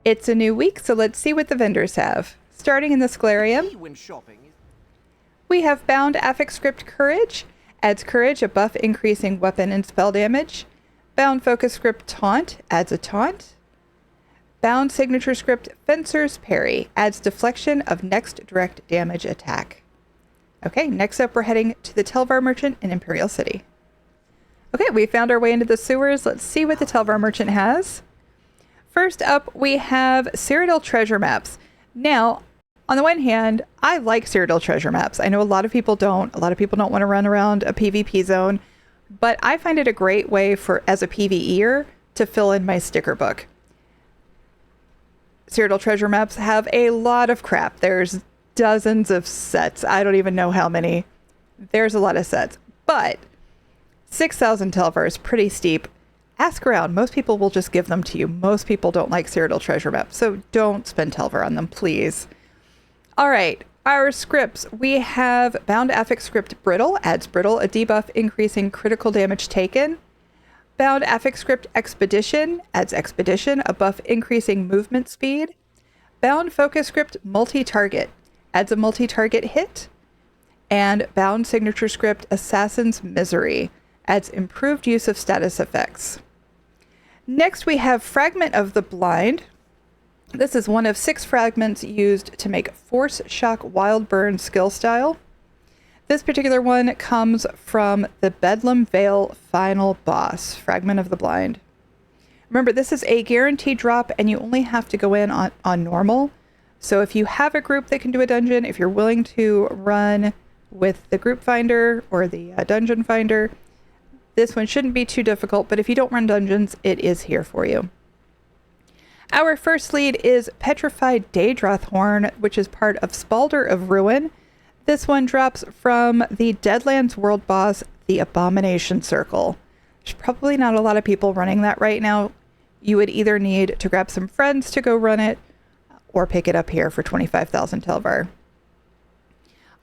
It's a new week, so let's see what the vendors have. Starting in the Scholarium, When shopping is we have Bound Affix Script Courage. Adds Courage, a buff increasing weapon and spell damage. Bound Focus Script Taunt adds a taunt. Bound Signature Script Fencer's Parry adds deflection of next direct damage attack. Okay, next up we're heading to the Telvar Merchant in Imperial City. Okay, we found our way into the sewers. Let's see what the Telvar Merchant has. First up, we have Cyrodiil treasure maps. Now, on the one hand, I like Cyrodiil treasure maps. I know a lot of people don't. A lot of people don't want to run around a PvP zone, but I find it a great way for, as a PvEer, to fill in my sticker book. Cyrodiil treasure maps have a lot of crap. There's dozens of sets. I don't even know how many. There's a lot of sets, but 6,000 Telvar is pretty steep. Ask around. Most people will just give them to you. Most people don't like Cyrodiil treasure maps, so don't spend Telvar on them, please. All right, our scripts. We have Bound Affix Script Brittle. Adds Brittle, a debuff increasing critical damage taken. Bound Affix Script Expedition. Adds Expedition, a buff increasing movement speed. Bound Focus Script Multi-Target. Adds a multi-target hit. And Bound Signature Script Assassin's Misery. Adds improved use of status effects. Next, we have Fragment of the Blind. This is one of 6 fragments used to make Force Shock Wild Burn skill style. This particular one comes from the Bedlam Vale final boss, Fragment of the Blind. Remember, this is a guaranteed drop, and you only have to go in on normal. So if you have a group that can do a dungeon, if you're willing to run with the group finder or the dungeon finder, this one shouldn't be too difficult, but if you don't run dungeons, it is here for you. Our first lead is Petrified Daedroth Horn, which is part of Spalder of Ruin. This one drops from the Deadlands world boss, the Abomination Circle. There's probably not a lot of people running that right now. You would either need to grab some friends to go run it, or pick it up here for 25,000 Telvar.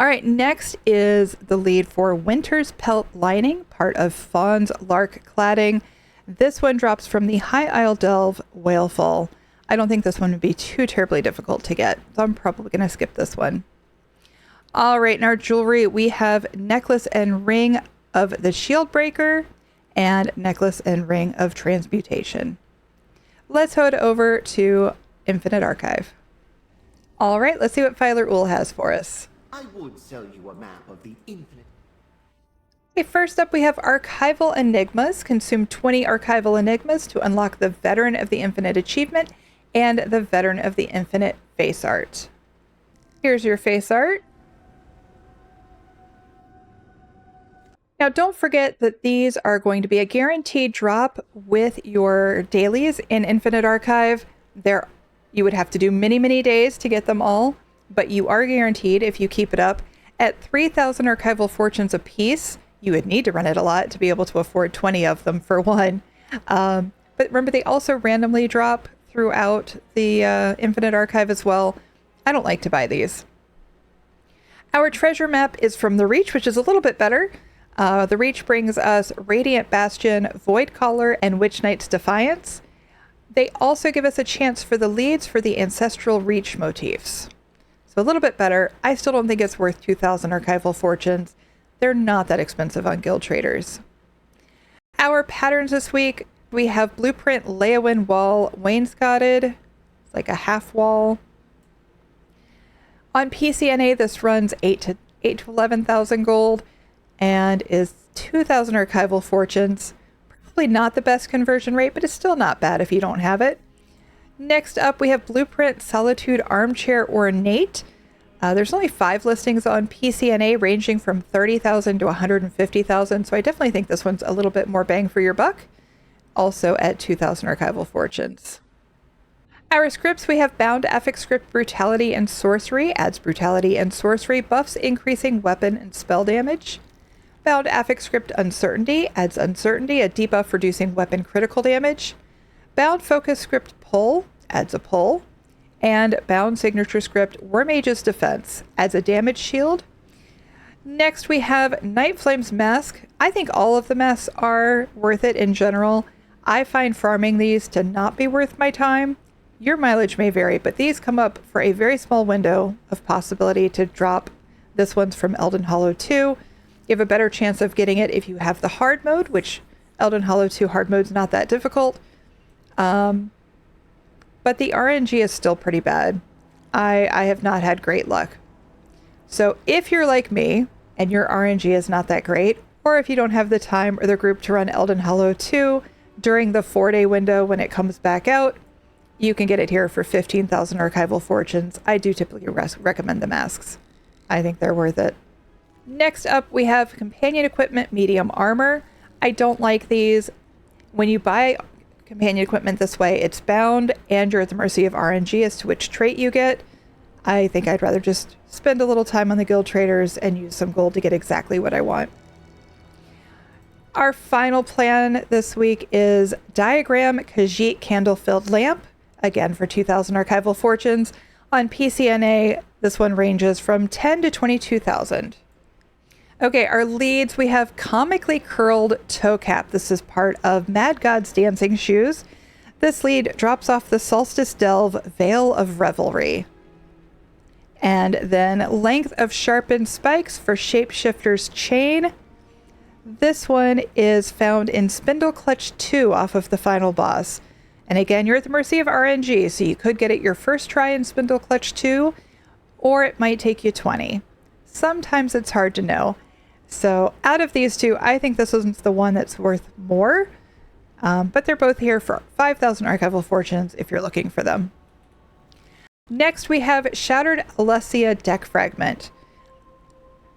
All right, next is the lead for Winter's Pelt Lining, part of Fawn's Lark Cladding. This one drops from the High Isle Delve Whalefall. I don't think this one would be too terribly difficult to get, so I'm probably going to skip this one. All right, in our jewelry, we have Necklace and Ring of the Shield Breaker and Necklace and Ring of Transmutation. Let's head over to Infinite Archive. All right, let's see what Filer Ool has for us. I would sell you a map of the infinite. Okay, first up we have Archival Enigmas. Consume 20 Archival Enigmas to unlock the Veteran of the Infinite achievement and the Veteran of the Infinite face art. Here's your face art. Now don't forget that these are going to be a guaranteed drop with your dailies in Infinite Archive. You would have to do many, many days to get them all, but you are guaranteed if you keep it up. At 3,000 Archival Fortunes a piece, you would need to run it a lot to be able to afford 20 of them for one. But remember, they also randomly drop throughout the Infinite Archive as well. I don't like to buy these. Our treasure map is from the Reach, which is a little bit better. The Reach brings us Radiant Bastion, Void Caller, and Witch Knight's Defiance. They also give us a chance for the leads for the Ancestral Reach motifs. So a little bit better. I still don't think it's worth 2,000 Archival Fortunes. They're not that expensive on Guild Traders. Our patterns this week, we have Blueprint Leowin Wall Wainscoted. It's like a half wall. On PCNA, this runs 8 to 11,000 gold and is 2,000 Archival Fortunes. Probably not the best conversion rate, but it's still not bad if you don't have it. Next up, we have Blueprint Solitude Armchair Ornate. There's only 5 listings on PCNA, ranging from 30,000 to 150,000, so I definitely think this one's a little bit more bang for your buck. Also at 2,000 Archival Fortunes. Our scripts, we have Bound Affix Script Brutality and Sorcery. Adds Brutality and Sorcery, buffs increasing weapon and spell damage. Bound Affix Script Uncertainty. Adds Uncertainty, a debuff reducing weapon critical damage. Bound Focus Script Pull. Adds a pull. And Bound Signature Script Wormage's Defense. Adds a damage shield. Next we have Night Flame's Mask. I think all of the masks are worth it in general. I find farming these to not be worth my time. your mileage may vary, but these come up for a very small window of possibility to drop. This one's from Elden Hollow 2. You have a better chance of getting it if you have the hard mode, which Elden Hollow 2 hard mode's not that difficult. But the RNG is still pretty bad. I have not had great luck. So if you're like me and your RNG is not that great, or if you don't have the time or the group to run Elden Hollow 2 during the 4-day window when it comes back out, you can get it here for 15,000 archival fortunes. I do typically recommend the masks. I think they're worth it. Next up, we have companion equipment, medium armor. I don't like these. When you buy companion equipment this way, it's bound and you're at the mercy of RNG as to which trait you get. I think I'd rather just spend a little time on the guild traders and use some gold to get exactly what I want. Our final plan this week is Diagram Khajiit Candle-Filled Lamp, again for 2,000 archival fortunes. On PCNA, this one ranges from 10 to 22,000. Okay, our leads, we have Comically Curled Toe Cap. This is part of Mad God's Dancing Shoes. This lead drops off the Solstice Delve Veil of Revelry. And then Length of Sharpened Spikes for Shapeshifter's Chain. This one is found in Spindle Clutch 2 off of the final boss. And again, you're at the mercy of RNG, so you could get it your first try in Spindle Clutch 2, or it might take you 20. Sometimes it's hard to know. So out of these two, I think this one's the one that's worth more. But they're both here for 5,000 archival fortunes if you're looking for them. Next, we have Shattered Alessia Deck Fragment,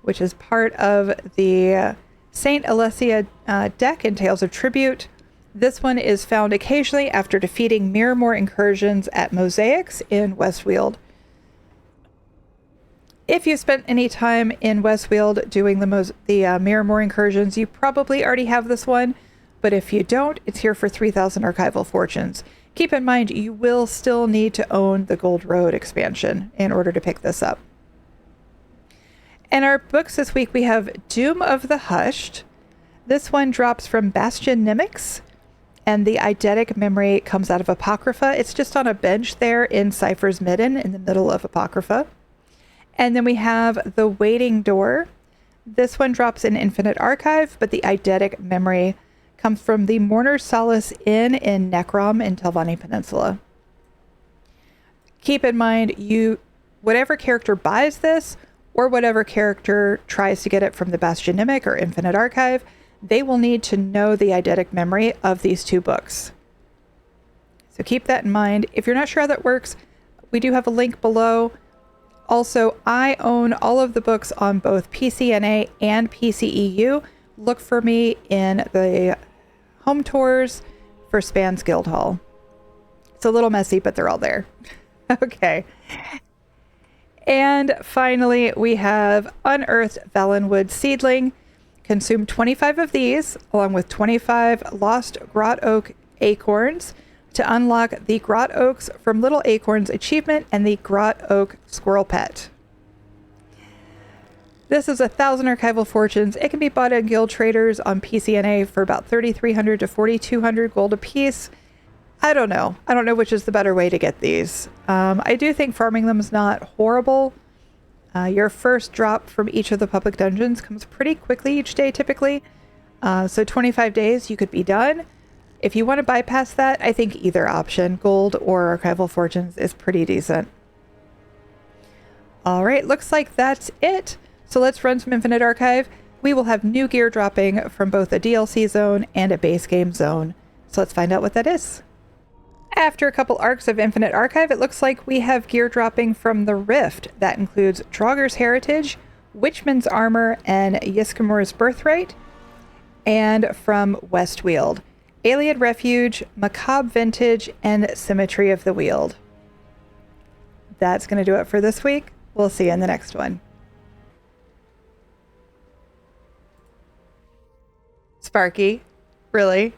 which is part of the Saint Alessia deck in Tales of Tribute. This one is found occasionally after defeating Miramore incursions at Mosaics in Westweald. If you spent any time in Westweald doing the Miramore incursions, you probably already have this one, but if you don't, it's here for 3,000 archival fortunes. Keep in mind, you will still need to own the Gold Road expansion in order to pick this up. In our books this week, we have Doom of the Hushed. This one drops from Bastion Nimics, and the eidetic memory comes out of Apocrypha. It's just on a bench there in Cypher's Midden in the middle of Apocrypha. And then we have The Waiting Door. This one drops in Infinite Archive, but the eidetic memory comes from the Mourner's Solace Inn in Necrom in Telvanni Peninsula. Keep in mind, whatever character buys this, or whatever character tries to get it from the Bastion Nimic or Infinite Archive, they will need to know the eidetic memory of these two books. So keep that in mind. If you're not sure how that works, we do have a link below. Also, I own all of the books on both PCNA and PCEU. Look for me in the home tours for Span's Guildhall. It's a little messy, but they're all there. Okay. And finally, we have Unearthed Valenwood Seedling. Consume 25 of these, along with 25 Lost Grot Oak Acorns, to unlock the Grot Oaks from Little Acorns achievement and the Grot Oak Squirrel Pet. This is 1,000 archival fortunes. It can be bought at guild traders on PCNA for about 3,300 to 4,200 gold apiece. I don't know. I don't know which is the better way to get these. I do think farming them is not horrible. Your first drop from each of the public dungeons comes pretty quickly each day, typically. So 25 days, you could be done. If you want to bypass that, I think either option, gold or archival fortunes, is pretty decent. All right, looks like that's it. So let's run some Infinite Archive. We will have new gear dropping from both a DLC zone and a base game zone. So let's find out what that is. After a couple arcs of Infinite Archive, it looks like we have gear dropping from the Rift. That includes Draugr's Heritage, Witchman's Armor, and Yiskamur's Birthright. And from Westweald, Alien Refuge, Macabre Vintage, and Symmetry of the Weald. That's going to do it for this week. We'll see you in the next one. Sparky? Really?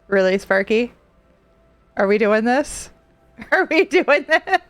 Really, Sparky? Are we doing this? Are we doing this?